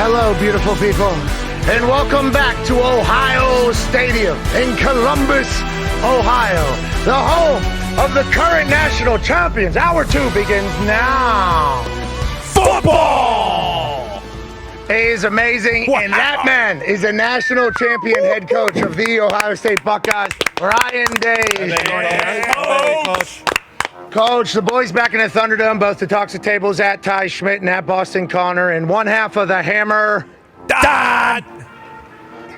Hello, beautiful people, and welcome back to Ohio Stadium in Columbus, Ohio, the home of the current national champions. Hour 2 begins now. Football is amazing, wow. And that man is a national champion head coach of the Ohio State Buckeyes, Ryan Day. Coach, the boys back in the Thunderdome, both the Talks of Tables at Ty Schmidt and at Boston Connor, and one half of the Hammer, Dad.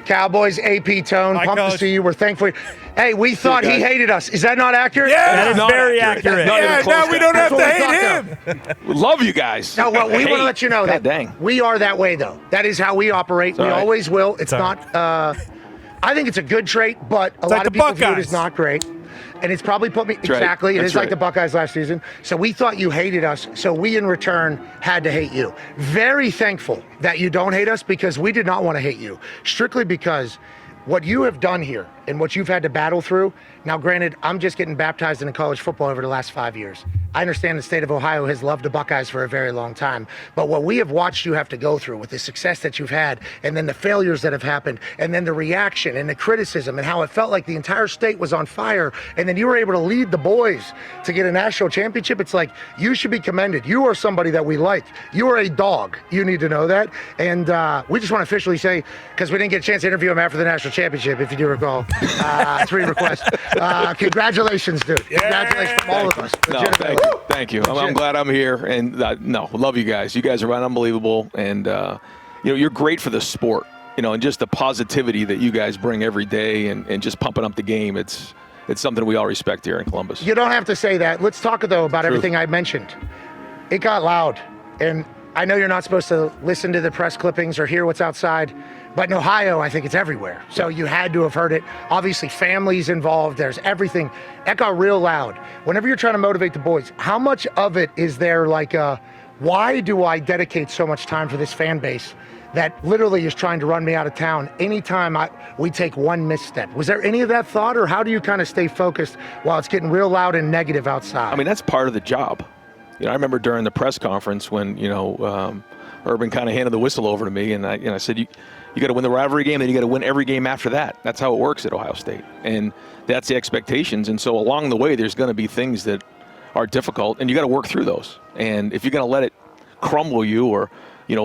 Cowboys, AP Tone, Hi, pumped Coach. to see you. We're thankful. Hey, we thought he hated us. Is that not accurate? Yeah, that is very accurate. Yeah, now we don't have to hate him. We love you guys. No, well, we want to let you know that dang. we are that way, though. That is how we operate. We always will. It's not I think it's a good trait, but a lot of people view it as not great. And it's probably put me exactly. It is like the Buckeyes last season. So we thought you hated us. So we, in return, had to hate you. Very thankful that you don't hate us because we did not want to hate you. Strictly because what you have done here and what you've had to battle through. Now, granted, I'm just getting baptized in college football over the last 5 years. I understand the state of Ohio has loved the Buckeyes for a very long time. But what we have watched you have to go through with the success that you've had and then the failures that have happened and then the reaction and the criticism and how it felt like the entire state was on fire and then you were able to lead the boys to get a national championship, it's like you should be commended. You are somebody that we like. You are a dog. You need to know that. And we just want to officially say, because we didn't get a chance to interview him after the national championship, if you do recall, 3 requests. Congratulations, dude. Congratulations from all of us. No, thank you. I'm glad I'm here, and love you guys. You guys are unbelievable, and you're great for the sport. And just the positivity that you guys bring every day, and just pumping up the game. It's something we all respect here in Columbus. You don't have to say that. Let's talk though about everything I mentioned. It got loud, and I know you're not supposed to listen to the press clippings or hear what's outside. But in Ohio, I think it's everywhere. So you had to have heard it. Obviously, families involved. There's everything. That got real loud. Whenever you're trying to motivate the boys, how much of it is there like why do I dedicate so much time for this fan base that literally is trying to run me out of town anytime we take one misstep? Was there any of that thought, or how do you kind of stay focused while it's getting real loud and negative outside? I mean, that's part of the job. I remember during the press conference when, Urban kind of handed the whistle over to me, and I said, you got to win the rivalry game, then you got to win every game after that. That's how it works at Ohio State, and that's the expectations. And so along the way, there's going to be things that are difficult, and you got to work through those. And if you're going to let it crumble you or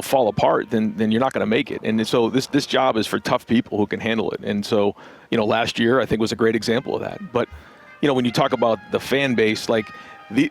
fall apart, then you're not going to make it. And so this job is for tough people who can handle it. And so last year I think was a great example of that. But when you talk about the fan base, like.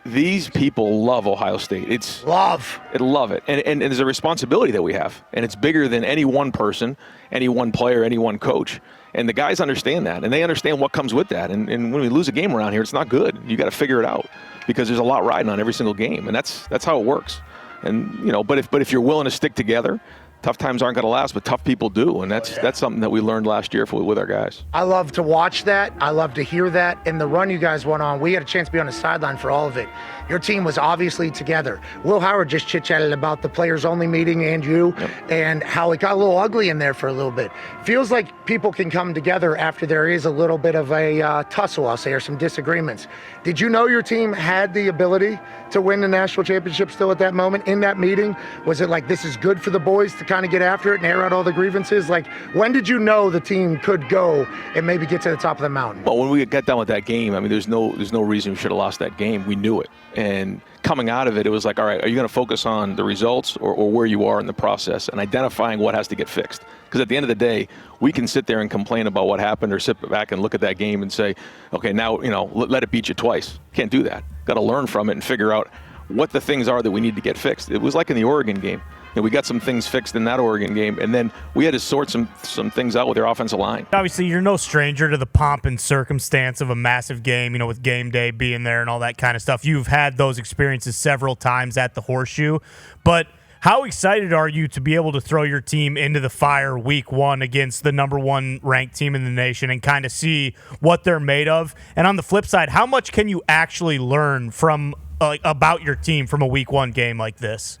These people love Ohio State. Love it. And there's a responsibility that we have. And it's bigger than any one person, any one player, any one coach. And the guys understand that. And they understand what comes with that. And when we lose a game around here, it's not good. You got to figure it out because there's a lot riding on every single game. And that's how it works. And, but if you're willing to stick together, tough times aren't going to last, but tough people do, and that's something that we learned last year with our guys. I love to watch that. I love to hear that. And the run you guys went on, we had a chance to be on the sideline for all of it. Your team was obviously together. Will Howard just chit-chatted about the players-only meeting and you, and how it got a little ugly in there for a little bit. Feels like people can come together after there is a little bit of a tussle, I'll say, or some disagreements. Did you know your team had the ability to win the national championship still at that moment in that meeting? Was it like, this is good for the boys to kind of get after it and air out all the grievances? Like, when did you know the team could go and maybe get to the top of the mountain? Well, when we got done with that game, I mean, there's no reason we should have lost that game. We knew it. And coming out of it, it was like, all right, are you going to focus on the results or where you are in the process and identifying what has to get fixed? Because at the end of the day, we can sit there and complain about what happened or sit back and look at that game and say, okay, now, let it beat you twice. Can't do that. Got to learn from it and figure out what the things are that we need to get fixed. It was like in the Oregon game. We got some things fixed in that Oregon game, and then we had to sort some things out with their offensive line. Obviously, you're no stranger to the pomp and circumstance of a massive game, with game day being there and all that kind of stuff. You've had those experiences several times at the Horseshoe, but how excited are you to be able to throw your team into the fire week 1 against the number 1 ranked team in the nation and kind of see what they're made of? And on the flip side, how much can you actually learn from about your team from a week 1 game like this?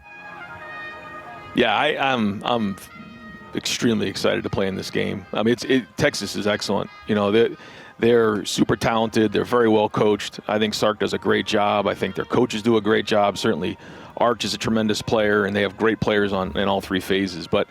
Yeah, I'm extremely excited to play in this game. I mean, Texas is excellent. They're super talented. They're very well coached. I think Sark does a great job. I think their coaches do a great job. Certainly Arch is a tremendous player, and they have great players in all three phases. But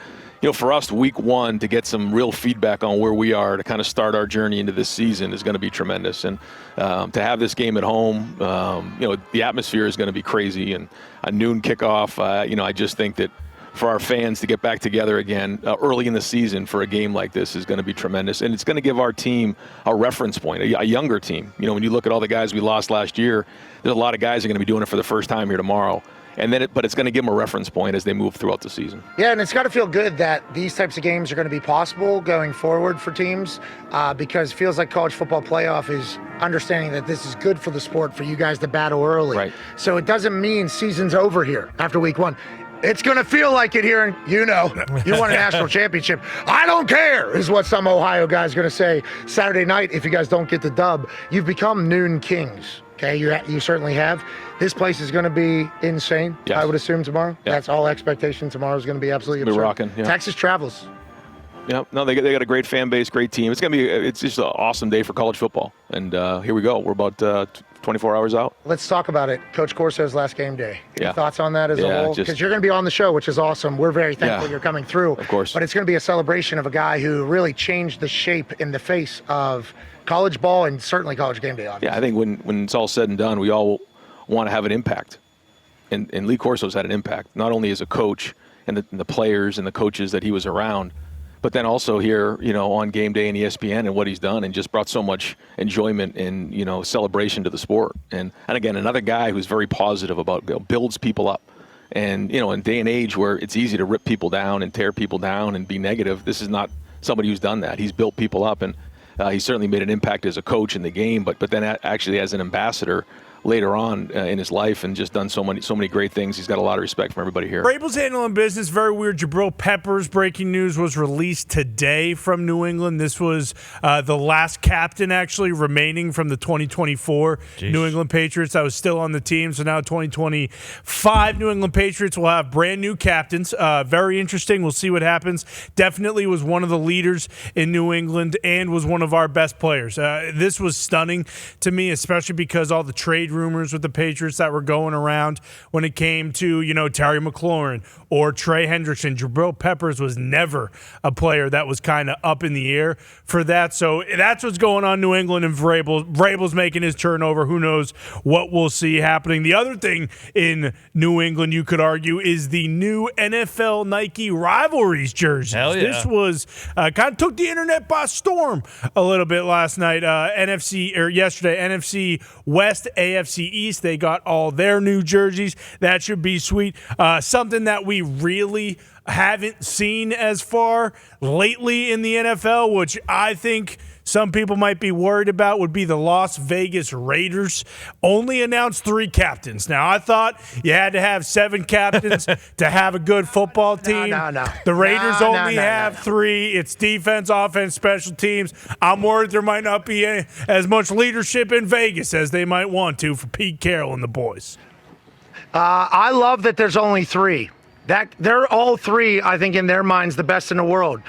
for us, week one, to get some real feedback on where we are to kind of start our journey into this season is going to be tremendous. And to have this game at home, the atmosphere is going to be crazy. And a noon kickoff, I just think that for our fans to get back together again early in the season for a game like this is going to be tremendous. And it's going to give our team a reference point, a younger team. When you look at all the guys we lost last year, there's a lot of guys that are going to be doing it for the first time here tomorrow. But it's going to give them a reference point as they move throughout the season. Yeah, and it's got to feel good that these types of games are going to be possible going forward for teams because it feels like college football playoff is understanding that this is good for the sport for you guys to battle early. Right. So it doesn't mean season's over here after week one. It's going to feel like it here, and you won a national championship. I don't care, is what some Ohio guy's going to say Saturday night if you guys don't get the dub. You've become noon kings. Okay, you certainly have. This place is going to be insane, yes. I would assume, tomorrow. Yep. That's all expectation. Tomorrow is going to be absolutely absurd. We're rocking. Yeah. Texas travels. Yeah, no, they got a great fan base, great team. It's just an awesome day for college football. And here we go. We're about 24 hours out. Let's talk about it. Coach Corso's last game day. Any thoughts on that as a whole? Just, because you're going to be on the show, which is awesome. We're very thankful you're coming through. Of course. But it's going to be a celebration of a guy who really changed the shape in the face of college ball and certainly college game day, obviously. Yeah, I think when it's all said and done, we all want to have an impact. And Lee Corso's had an impact, not only as a coach and the players and the coaches that he was around, but then also here, on game day and ESPN and what he's done and just brought so much enjoyment and, celebration to the sport. And again, another guy who's very positive about, builds people up. And, in a day and age where it's easy to rip people down and tear people down and be negative, this is not somebody who's done that. He's built people up, and he certainly made an impact as a coach in the game, but then actually as an ambassador later on in his life, and just done so many great things. He's got a lot of respect from everybody here. Vrabel's handling business very weird. Jabril Peppers, breaking news, was released today from New England. This was the last captain actually remaining from the 2024 New England Patriots that was still on the team. So now 2025 New England Patriots will have brand new captains. Very interesting. We'll see what happens. Definitely was one of the leaders in New England and was one of our best players. This was stunning to me, especially because all the trade rumors with the Patriots that were going around when it came to, Terry McLaurin or Trey Hendrickson. Jabril Peppers was never a player that was kind of up in the air for that. So that's what's going on in New England, and Vrabel's making his turnover. Who knows what we'll see happening. The other thing in New England, you could argue, is the new NFL Nike rivalries jerseys. Hell yeah. This was kind of took the internet by storm a little bit last night. Yesterday, NFC West, AFC East, they got all their new jerseys. That should be sweet. Something that we really haven't seen as far lately in the NFL, which I think some people might be worried about, would be the Las Vegas Raiders. Only announced 3 captains. Now, I thought you had to have 7 captains to have a good football team. No. The Raiders only have 3. It's defense, offense, special teams. I'm worried there might not be as much leadership in Vegas as they might want to for Pete Carroll and the boys. I love that there's only 3. They're all 3, I think, in their minds, the best in the world.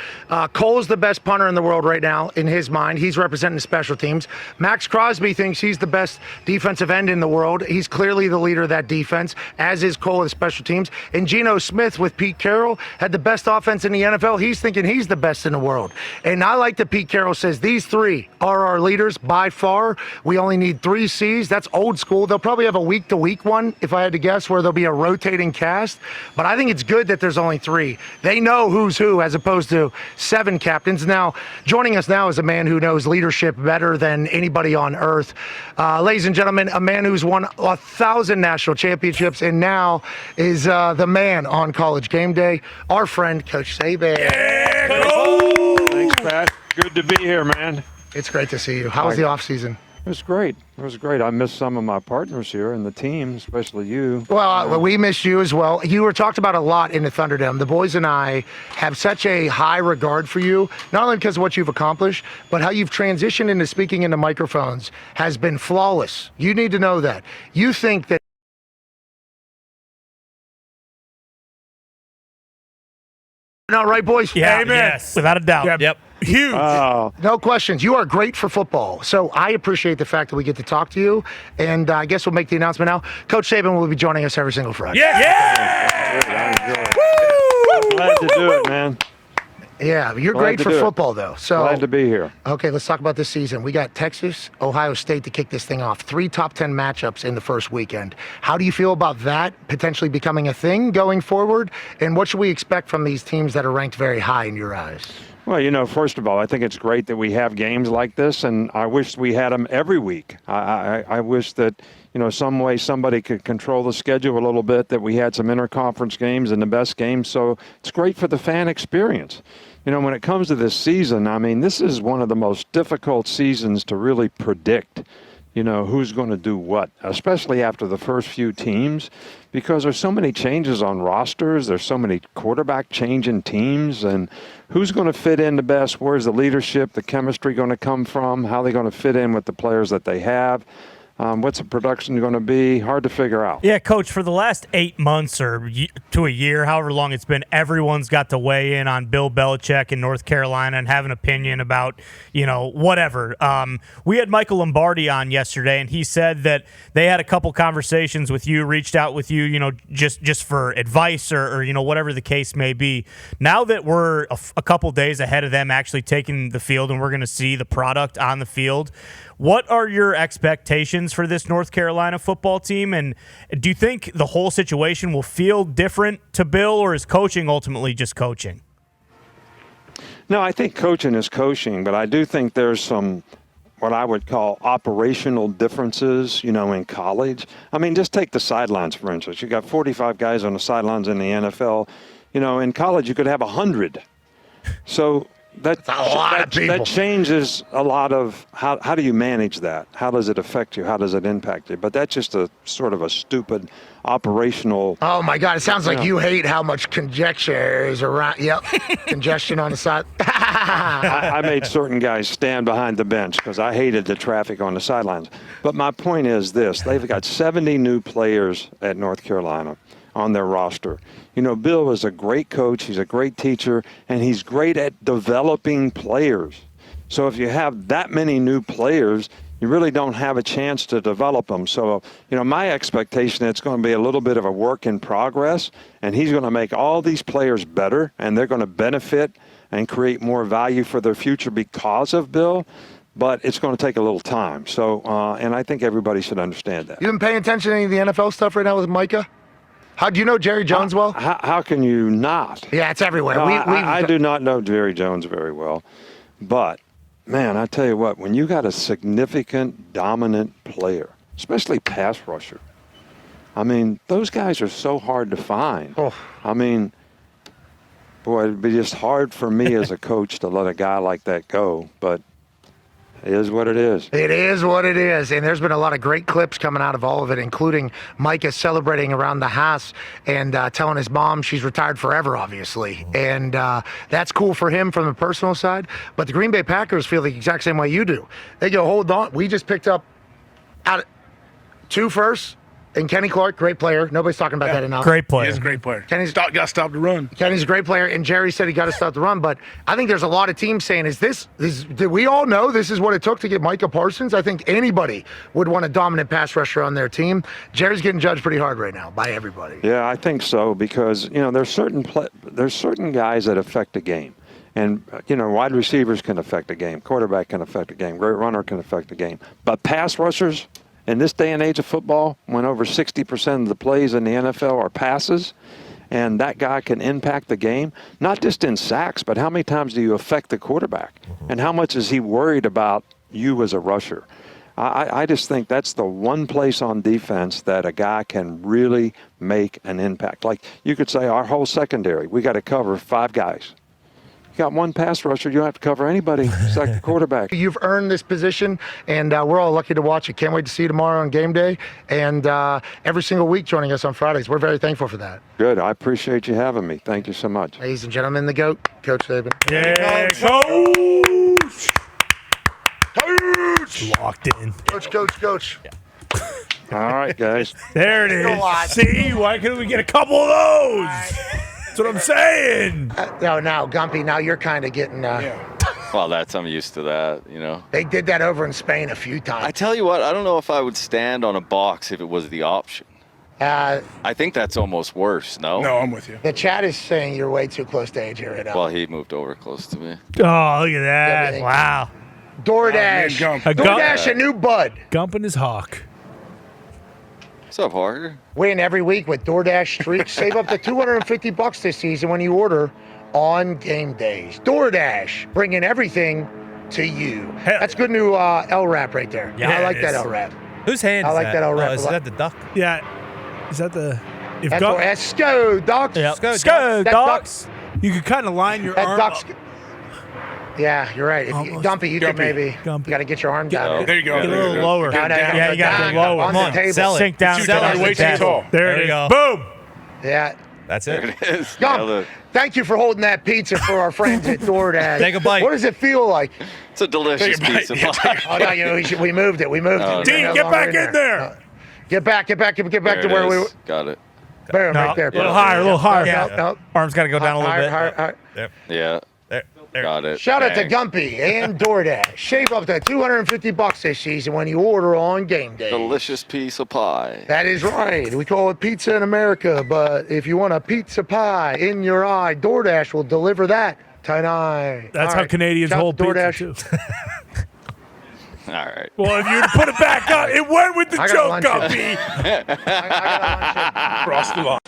Cole's the best punter in the world right now, in his mind. He's representing the special teams. Max Crosby thinks he's the best defensive end in the world. He's clearly the leader of that defense, as is Cole of the special teams. And Geno Smith with Pete Carroll had the best offense in the NFL. He's thinking he's the best in the world. And I like that Pete Carroll says these 3 are our leaders by far. We only need 3 C's. That's old school. They'll probably have a week-to-week one, if I had to guess, where there'll be a rotating cast. But I think it's good that there's only 3. They know who's who as opposed to 7 captains. Now, joining us now is a man who knows leadership better than anybody on earth. Ladies and gentlemen, a man who's won 1,000 national championships and now is the man on College Game Day, our friend, Coach Saban. Yeah, go! Thanks, Pat. Good to be here, man. It's great to see you. How was the offseason? It was great. It was great. I missed some of my partners here and the team, especially you. Well, we missed you as well. You were talked about a lot in the Thunderdome. The boys and I have such a high regard for you, not only because of what you've accomplished, but how you've transitioned into speaking into microphones has been flawless. You need to know that. You think that No, right, boys? Yeah, Amen. yes, without a doubt. Yep. Huge. No questions. You are great for football. So I appreciate the fact that we get to talk to you. And I guess we'll make the announcement now. Coach Saban will be joining us every single Friday. Yeah. Glad to do it, man. Yeah, you're Glad great to for do it. football, though. So Glad to be here. Okay, let's talk about this season. We got Texas, Ohio State to kick this thing off. 3 top 10 matchups in the first weekend. How do you feel about that potentially becoming a thing going forward? And what should we expect from these teams that are ranked very high in your eyes? Well, first of all, I think it's great that we have games like this, and I wish we had them every week. I wish that, some way somebody could control the schedule a little bit, that we had some interconference games and the best games. So it's great for the fan experience. When it comes to this season, this is one of the most difficult seasons to really predict, who's going to do what, especially after the first few teams, because there's so many changes on rosters. There's so many quarterback changing teams, and who's going to fit in the best? Where's the leadership, the chemistry going to come from? How are they going to fit in with the players that they have? What's the production going to be? Hard to figure out. Yeah, Coach, for the last 8 months or to a year, however long it's been, everyone's got to weigh in on Bill Belichick in North Carolina and have an opinion about, whatever. We had Michael Lombardi on yesterday, and he said that they had a couple conversations with you, reached out with you, just for advice or whatever the case may be. Now that we're a couple days ahead of them actually taking the field and we're going to see the product on the field, what are your expectations for this North Carolina football team? And do you think the whole situation will feel different to Bill, or is coaching ultimately just coaching? No, I think coaching is coaching, but I do think there's some what I would call operational differences, in college. Just take the sidelines, for instance. You got 45 guys on the sidelines in the NFL. In college you could have 100. So that changes a lot of how do you manage that? How does it affect you? How does it impact you? But that's just a sort of a stupid operational. Oh my God! It sounds like you hate how much conjecture is around. Yep, congestion on the side. I made certain guys stand behind the bench because I hated the traffic on the sidelines. But my point is this: they've got 70 new players at North Carolina on their roster. Bill is a great coach, he's a great teacher, and he's great at developing players. So if you have that many new players, you really don't have a chance to develop them. So, my expectation is it's going to be a little bit of a work in progress, and he's going to make all these players better, and they're going to benefit and create more value for their future because of Bill. But it's going to take a little time. So, and I think everybody should understand that. You been paying attention to any of the NFL stuff right now with Micah? How do you know Jerry Jones well? How can you not? Yeah, it's everywhere. No, I do not know Jerry Jones very well. But, man, I tell you what, when you got a significant, dominant player, especially pass rusher, those guys are so hard to find. Oh. Boy, it'd be just hard for me as a coach to let a guy like that go. But it is what it is. It is what it is. And there's been a lot of great clips coming out of all of it, including Micah celebrating around the house and telling his mom she's retired forever, obviously. And that's cool for him from the personal side. But the Green Bay Packers feel the exact same way you do. They go, hold on. We just picked up 2 firsts. And Kenny Clark, great player. Nobody's talking about that enough. Great player. He is a great player. Kenny's got to stop the run. Kenny's a great player, and Jerry said he got to stop the run. But I think there's a lot of teams saying, did we all know this is what it took to get Micah Parsons? I think anybody would want a dominant pass rusher on their team. Jerry's getting judged pretty hard right now by everybody. Yeah, I think so because, there's certain guys that affect a game. And, wide receivers can affect a game. Quarterback can affect a game. Great runner can affect a game. But pass rushers, in this day and age of football, when over 60% of the plays in the NFL are passes, and that guy can impact the game, not just in sacks, but how many times do you affect the quarterback? And how much is he worried about you as a rusher? I just think that's the one place on defense that a guy can really make an impact. Like you could say our whole secondary, we got to cover 5 guys. You got 1 pass rusher, you don't have to cover anybody except the quarterback. You've earned this position, and we're all lucky to watch it. Can't wait to see you tomorrow on game day, and every single week joining us on Fridays. We're very thankful for that. Good. I appreciate you having me. Thank you so much. Ladies and gentlemen, the GOAT, Coach Saban. Yeah, Coach! Locked in. Coach. Yeah. All right, guys. There it is. See? Why couldn't we get a couple of those? That's what I'm saying. No, Gumpy, now you're kind of getting. Well, I'm used to that, They did that over in Spain a few times. I tell you what, I don't know if I would stand on a box if it was the option. I think that's almost worse, no? No, I'm with you. The chat is saying you're way too close to age here right now. Well, he moved over close to me. Oh, look at that. Yeah, Wow. DoorDash. Gump. DoorDash, a new bud. Gumping his hawk. What's up, Harker? Win every week with DoorDash Streaks. Save up to $250 this season when you order on game days. DoorDash, bringing everything to you. That's good new L-Rap right there. Yeah, I like it that is. L-Rap. Whose hand I is like that L-Rap. is that the duck? Yeah. Is that the. If That's let's go, Docs. Yep. Go, Go, That Docs. you could kind of line your That arm Ducks. up. Yeah, you're right. If you, Almost. Gumpy, you could Gumpy. maybe. Gumpy. You got to get your arm down. There you go. Get a little lower. No, Yeah, you got to down, go lower. on Come the on, table. sell it. Sink down. Too sell tall. it. You're way too tall. There it you is. go. Boom. Yeah. That's There it. it is. Nailed Gump, it. thank you for holding that pizza for our friends at DoorDash. Take a bite. What does it feel like? It's a delicious Take a bite. piece of Yeah, pie. Oh, no, we moved it. We moved Oh, it. no. Dean, No get longer back in there. Get back There to where it we were. is. Got it. Boom, No, right there. a little higher, a little higher. No. Arms got to go down a little bit. Higher. Yeah. There. Got it. Shout out to Bang. Gumpy and DoorDash. Shave up to $250 this season when you order on game day. Delicious piece of pie. That is right. We call it pizza in America, but if you want a pizza pie in your eye, DoorDash will deliver that tonight. That's All how right. Canadians Shout out hold to pizza, DoorDash. too. All right. Well, if you were to put it back up, it went with the I got joke, lunch. Gumpy. I got a lunch. Cross the line.